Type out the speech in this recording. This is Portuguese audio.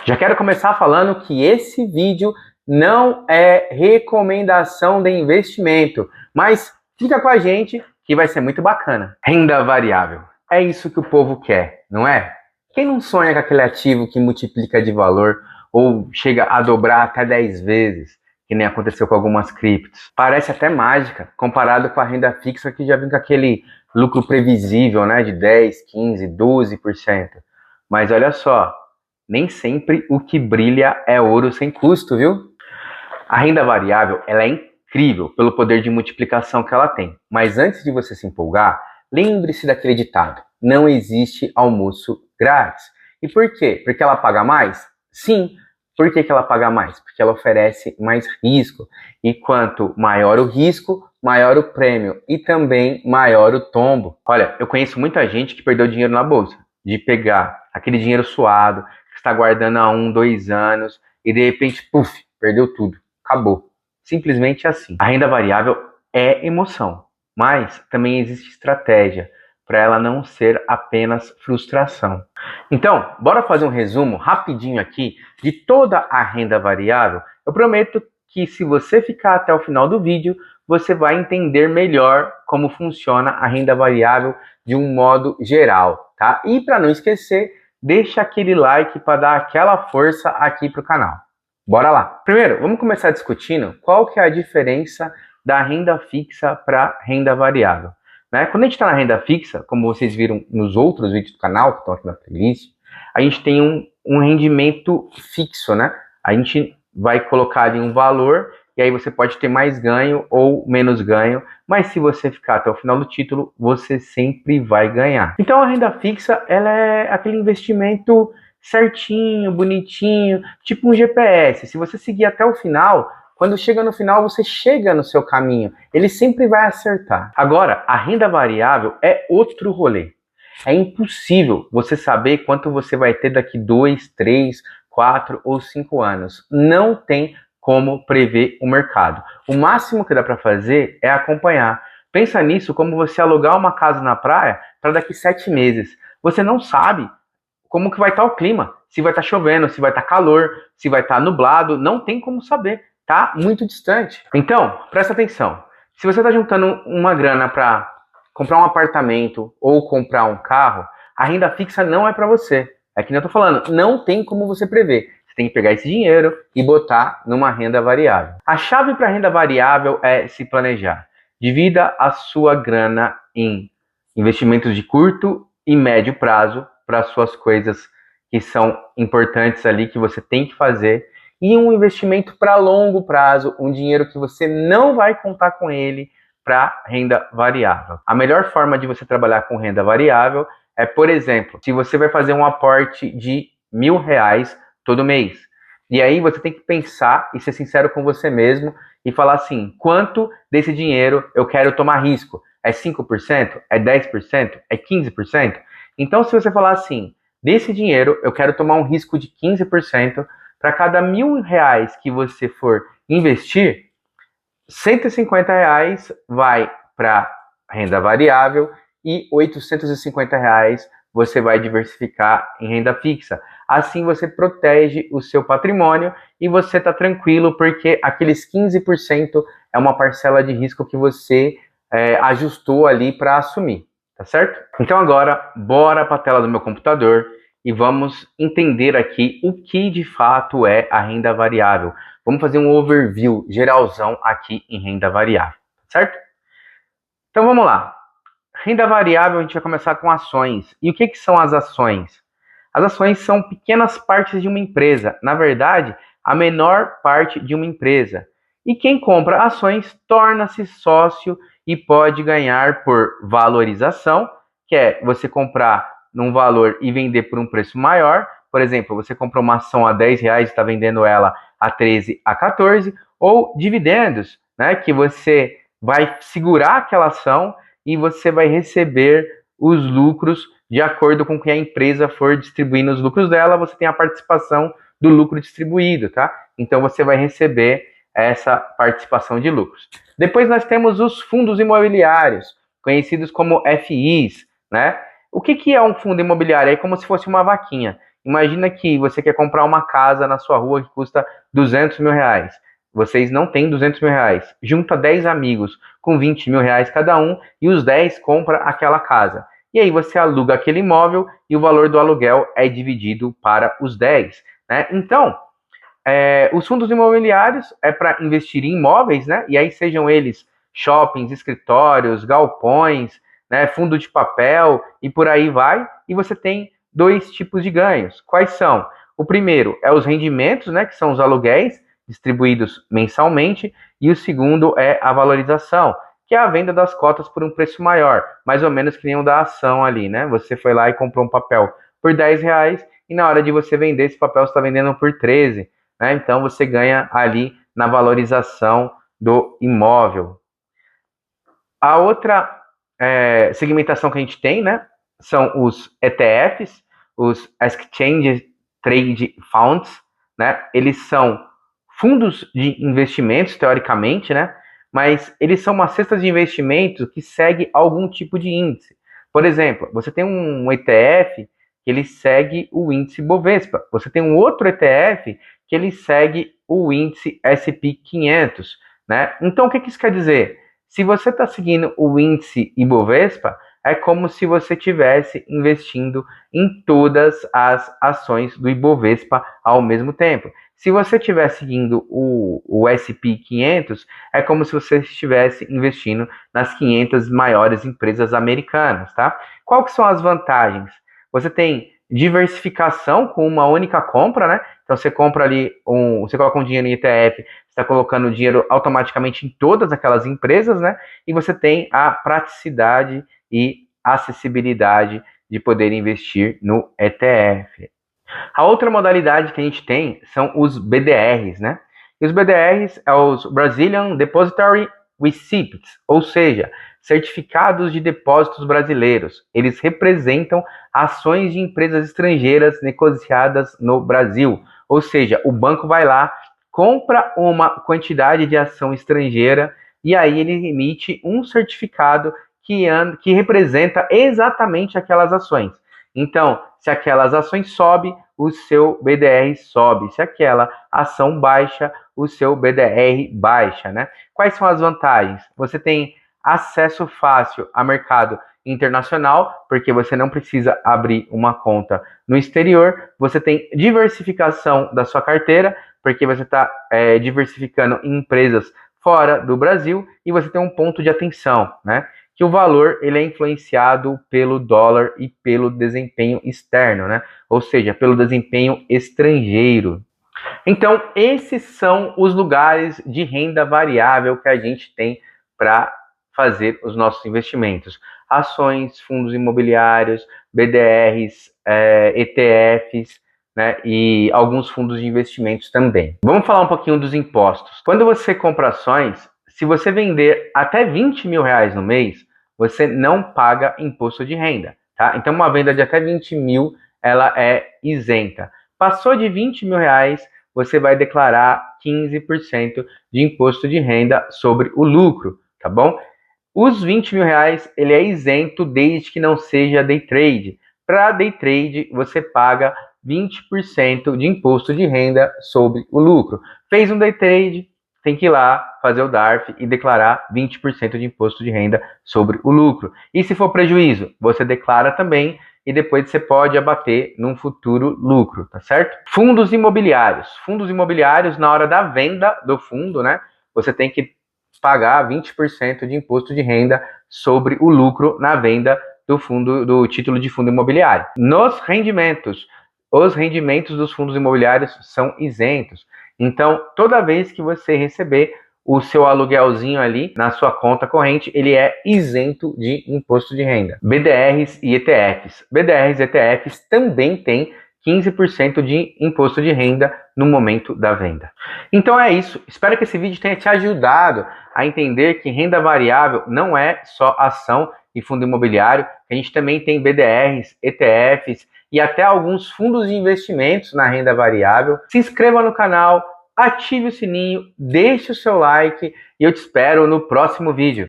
Já quero começar falando que esse vídeo não é recomendação de investimento, mas fica com a gente que vai ser muito bacana. Renda variável. É isso que o povo quer, não é? Quem não sonha com aquele ativo que multiplica de valor ou chega a dobrar até 10 vezes, que nem aconteceu com algumas criptos? Parece até mágica, comparado com a renda fixa que já vem com aquele lucro previsível, né, de 10, 15, 12%. Mas olha só, nem sempre o que brilha é ouro sem custo, viu? A renda variável, ela é incrível pelo poder de multiplicação que ela tem. Mas antes de você se empolgar, lembre-se daquele ditado: não existe almoço grátis. E por quê? Porque ela paga mais? Sim. Por que ela paga mais? Porque ela oferece mais risco. E quanto maior o risco, maior o prêmio. E também maior o tombo. Olha, eu conheço muita gente que perdeu dinheiro na bolsa. De pegar aquele dinheiro suado, que está guardando há 1, 2 anos, e de repente, puf, perdeu tudo. Acabou. Simplesmente assim. A renda variável é emoção, mas também existe estratégia para ela não ser apenas frustração. Então, bora fazer um resumo rapidinho aqui de toda a renda variável. Eu prometo que se você ficar até o final do vídeo, você vai entender melhor como funciona a renda variável de um modo geral, tá? E para não esquecer, deixa aquele like para dar aquela força aqui pro canal. Bora lá! Primeiro, vamos começar discutindo qual que é a diferença da renda fixa para renda variável. Né? Quando a gente está na renda fixa, como vocês viram nos outros vídeos do canal, que estão aqui na playlist, a gente tem um rendimento fixo, né? A gente vai colocar ali um valor e aí você pode ter mais ganho ou menos ganho, mas se você ficar até o final do título, você sempre vai ganhar. Então a renda fixa, ela é aquele investimento certinho, bonitinho, tipo um GPS. Se você seguir até o final, quando chega no final, você chega no seu caminho. Ele sempre vai acertar. Agora, a renda variável é outro rolê. É impossível você saber quanto você vai ter daqui 2, 3, 4 ou 5 anos. Não tem como prever o mercado. O máximo que dá para fazer é acompanhar. Pensa nisso como você alugar uma casa na praia para daqui 7 meses. Você não sabe como que vai estar o clima, se vai estar chovendo, se vai estar calor, se vai estar nublado, não tem como saber, tá muito distante. Então, presta atenção, se você está juntando uma grana para comprar um apartamento ou comprar um carro, a renda fixa não é para você. É que nem eu tô falando, não tem como você prever. Você tem que pegar esse dinheiro e botar numa renda variável. A chave para renda variável é se planejar. Divida a sua grana em investimentos de curto e médio prazo para suas coisas que são importantes ali, que você tem que fazer, e um investimento para longo prazo, um dinheiro que você não vai contar com ele para renda variável. A melhor forma de você trabalhar com renda variável é, por exemplo, se você vai fazer um aporte de R$1.000 todo mês, e aí você tem que pensar e ser sincero com você mesmo e falar assim, quanto desse dinheiro eu quero tomar risco? É 5%? É 10%? É 15%? Então, se você falar assim, desse dinheiro eu quero tomar um risco de 15%, para cada R$1.000 que você for investir, R$150 vai para renda variável e R$850 você vai diversificar em renda fixa. Assim você protege o seu patrimônio e você está tranquilo porque aqueles 15% é uma parcela de risco que você ajustou ali para assumir. Tá certo? Então agora, bora para a tela do meu computador e vamos entender aqui o que de fato é a renda variável. Vamos fazer um overview geralzão aqui em renda variável, certo? Então vamos lá. Renda variável, a gente vai começar com ações. E o que são as ações? As ações são pequenas partes de uma empresa. Na verdade, a menor parte de uma empresa. E quem compra ações torna-se sócio e pode ganhar por valorização, que é você comprar num valor e vender por um preço maior. Por exemplo, você comprou uma ação a R$10 e está vendendo ela a 13, a 14, ou dividendos, né, que você vai segurar aquela ação e você vai receber os lucros de acordo com que a empresa for distribuindo os lucros dela, você tem a participação do lucro distribuído, tá? Então você vai receber essa participação de lucros. Depois nós temos os fundos imobiliários, conhecidos como FIs, né? O que é um fundo imobiliário? É como se fosse uma vaquinha. Imagina que você quer comprar uma casa na sua rua que custa 200 mil reais. Vocês não têm 200 mil reais. Junta 10 amigos com 20 mil reais cada um e os 10 compram aquela casa. E aí você aluga aquele imóvel e o valor do aluguel é dividido para os 10. Né? Então, os fundos imobiliários é para investir em imóveis, né? E aí sejam eles shoppings, escritórios, galpões, né? Fundo de papel e por aí vai. E você tem dois tipos de ganhos. Quais são? O primeiro é os rendimentos, né? Que são os aluguéis distribuídos mensalmente. E o segundo é a valorização, que é a venda das cotas por um preço maior, mais ou menos que nem o da ação ali, né? Você foi lá e comprou um papel por 10 reais e na hora de você vender esse papel você está vendendo por 13. Né? Então você ganha ali na valorização do imóvel. A outra segmentação que a gente tem, né, são os ETFs, os Exchange Trade Funds, né? Eles são fundos de investimentos, teoricamente, né? Mas eles são uma cesta de investimentos que segue algum tipo de índice. Por exemplo, você tem um ETF que ele segue o índice Bovespa. Você tem um outro ETF que ele segue o índice S&P 500, né? Então, o que isso quer dizer? Se você está seguindo o índice Ibovespa, é como se você estivesse investindo em todas as ações do Ibovespa ao mesmo tempo. Se você estiver seguindo o S&P 500, é como se você estivesse investindo nas 500 maiores empresas americanas, tá? Qual que são as vantagens? Você tem diversificação com uma única compra, né? Então você compra ali, você coloca um dinheiro em ETF, está colocando o dinheiro automaticamente em todas aquelas empresas, né? E você tem a praticidade e acessibilidade de poder investir no ETF. A outra modalidade que a gente tem são os BDRs, né? E os BDRs é os Brazilian Depository Receipts, ou seja, certificados de depósitos brasileiros. Eles representam ações de empresas estrangeiras negociadas no Brasil. Ou seja, o banco vai lá, compra uma quantidade de ação estrangeira e aí ele emite um certificado que representa exatamente aquelas ações. Então, se aquelas ações sobem, o seu BDR sobe. Se aquela ação baixa, o seu BDR baixa, né? Quais são as vantagens? Você tem acesso fácil a mercado internacional, porque você não precisa abrir uma conta no exterior. Você tem diversificação da sua carteira, porque você está diversificando em empresas fora do Brasil, e você tem um ponto de atenção, né? Que o valor ele é influenciado pelo dólar e pelo desempenho externo, né? Ou seja, pelo desempenho estrangeiro. Então, esses são os lugares de renda variável que a gente tem para fazer os nossos investimentos. Ações, fundos imobiliários, BDRs, ETFs, né, e alguns fundos de investimentos também. Vamos falar um pouquinho dos impostos. Quando você compra ações, se você vender até 20 mil reais no mês, você não paga imposto de renda, tá? Então, uma venda de até 20 mil, ela é isenta. Passou de 20 mil reais, você vai declarar 15% de imposto de renda sobre o lucro, tá bom? Os 20 mil reais, ele é isento desde que não seja day trade. Para day trade, você paga 20% de imposto de renda sobre o lucro. Fez um day trade, tem que ir lá fazer o DARF e declarar 20% de imposto de renda sobre o lucro. E se for prejuízo, você declara também e depois você pode abater num futuro lucro, tá certo? Fundos imobiliários. Fundos imobiliários, na hora da venda do fundo, né, você tem que pagar 20% de imposto de renda sobre o lucro na venda do título de fundo imobiliário. Nos rendimentos, os rendimentos dos fundos imobiliários são isentos. Então, toda vez que você receber o seu aluguelzinho ali na sua conta corrente, ele é isento de imposto de renda. BDRs e ETFs. BDRs e ETFs também têm 15% de imposto de renda no momento da venda. Então é isso. Espero que esse vídeo tenha te ajudado a entender que renda variável não é só ação e fundo imobiliário. A gente também tem BDRs, ETFs e até alguns fundos de investimentos na renda variável. Se inscreva no canal, ative o sininho, deixe o seu like e eu te espero no próximo vídeo.